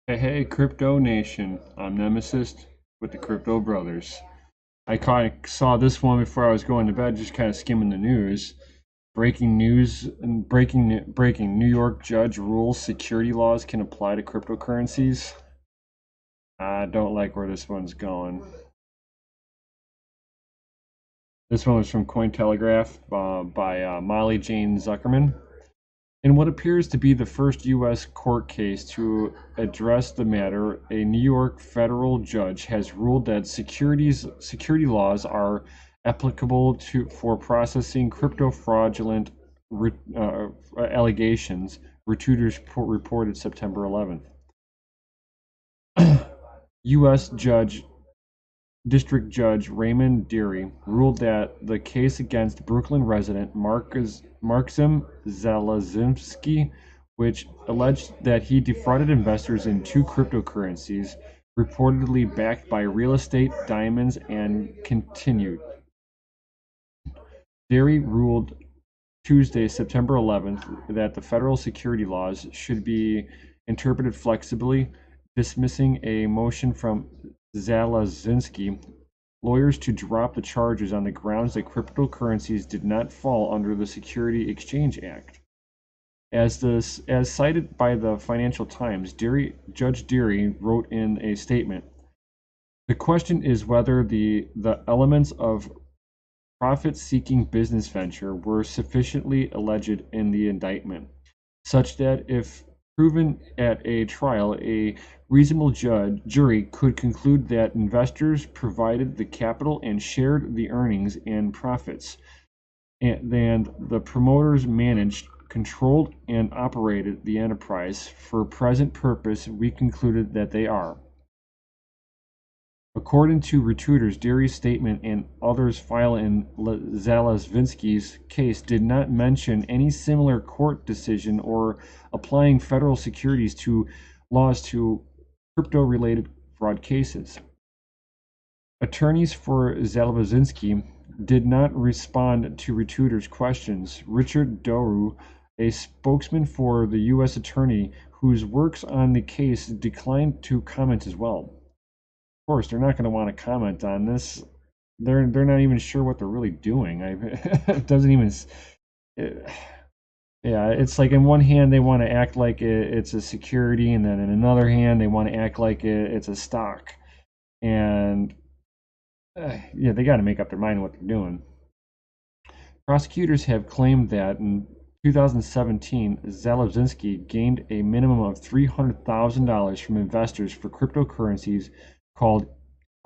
Hey, Crypto Nation. I'm Nemesis with the Crypto Brothers. I kind of saw this one before I was going to bed, just kind of skimming the news. Breaking news and breaking New York judge rules security laws can apply to cryptocurrencies. I don't like where this one's going. This one was from Cointelegraph by Molly Jane Zuckerman. In what appears to be the first U.S. court case to address the matter, a New York federal judge has ruled that security laws are applicable for processing crypto fraudulent allegations, Reuters reported September 11th. U.S. District Judge Raymond Deary ruled that the case against Brooklyn resident Maxim Zalazimsky, which alleged that he defrauded investors in two cryptocurrencies, reportedly backed by real estate, diamonds, and continued. Deary ruled Tuesday, September 11th, that the federal security laws should be interpreted flexibly, dismissing a motion from Zalazinski lawyers to drop the charges on the grounds that cryptocurrencies did not fall under the Security Exchange Act. As cited by the Financial Times, Judge Deary wrote in a statement, "The question is whether the elements of profit-seeking business venture were sufficiently alleged in the indictment, such that if proven at a trial, a reasonable jury could conclude that investors provided the capital and shared the earnings and profits, and the promoters managed, controlled, and operated the enterprise. For present purpose, we concluded that they are." According to Reuters, Deary's statement and others filed in Zalazinski's case did not mention any similar court decision or applying federal securities laws to crypto-related fraud cases. Attorneys for Zalazinski did not respond to Reuters' questions. Richard Doru, a spokesman for the U.S. Attorney whose works on the case, declined to comment as well. Of course, they're not going to want to comment on this. They're not even sure what they're really doing. It doesn't even. Yeah, it's like in one hand they want to act like it's a security, and then in another hand they want to act like it's a stock. And yeah, they got to make up their mind what they're doing. Prosecutors have claimed that in 2017, Zalazinski gained a minimum of $300,000 from investors for cryptocurrencies called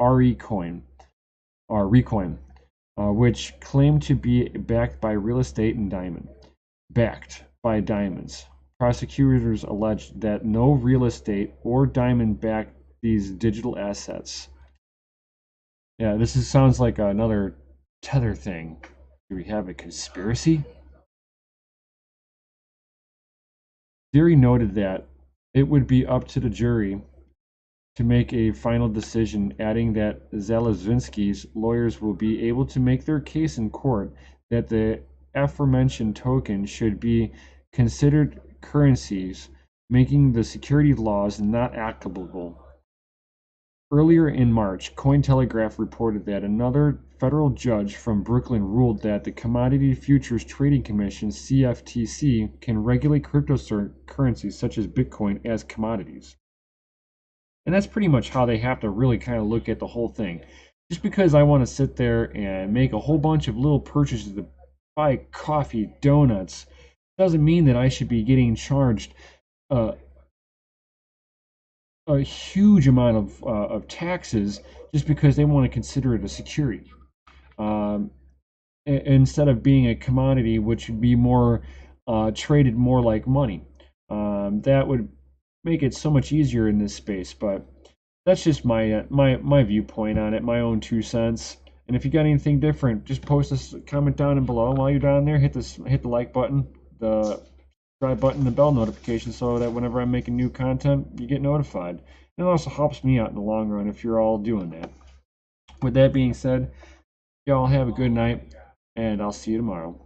Recoin, which claimed to be backed by real estate and backed by diamonds. Prosecutors alleged that no real estate or diamond backed these digital assets. Yeah, sounds like another Tether thing. Do we have a conspiracy? Deary noted that it would be up to the jury to make a final decision, adding that Zalazinski's lawyers will be able to make their case in court that the aforementioned token should be considered currencies, making the security laws not applicable. Earlier in March, Cointelegraph reported that another federal judge from Brooklyn ruled that the Commodity Futures Trading Commission, CFTC, can regulate cryptocurrencies such as Bitcoin as commodities. And that's pretty much how they have to really kind of look at the whole thing. Just because I want to sit there and make a whole bunch of little purchases to buy coffee, donuts, doesn't mean that I should be getting charged a huge amount of taxes just because they want to consider it a security. Instead of being a commodity, which would be more traded more like money. That would make it so much easier in this space, but that's just my viewpoint on it, my own 2 cents. And if you got anything different, just post a comment down below. While you're down there, hit the like button, the subscribe button, the bell notification, so that whenever I'm making new content, you get notified. And it also helps me out in the long run if you're all doing that. With that being said, y'all have a good night, and I'll see you tomorrow.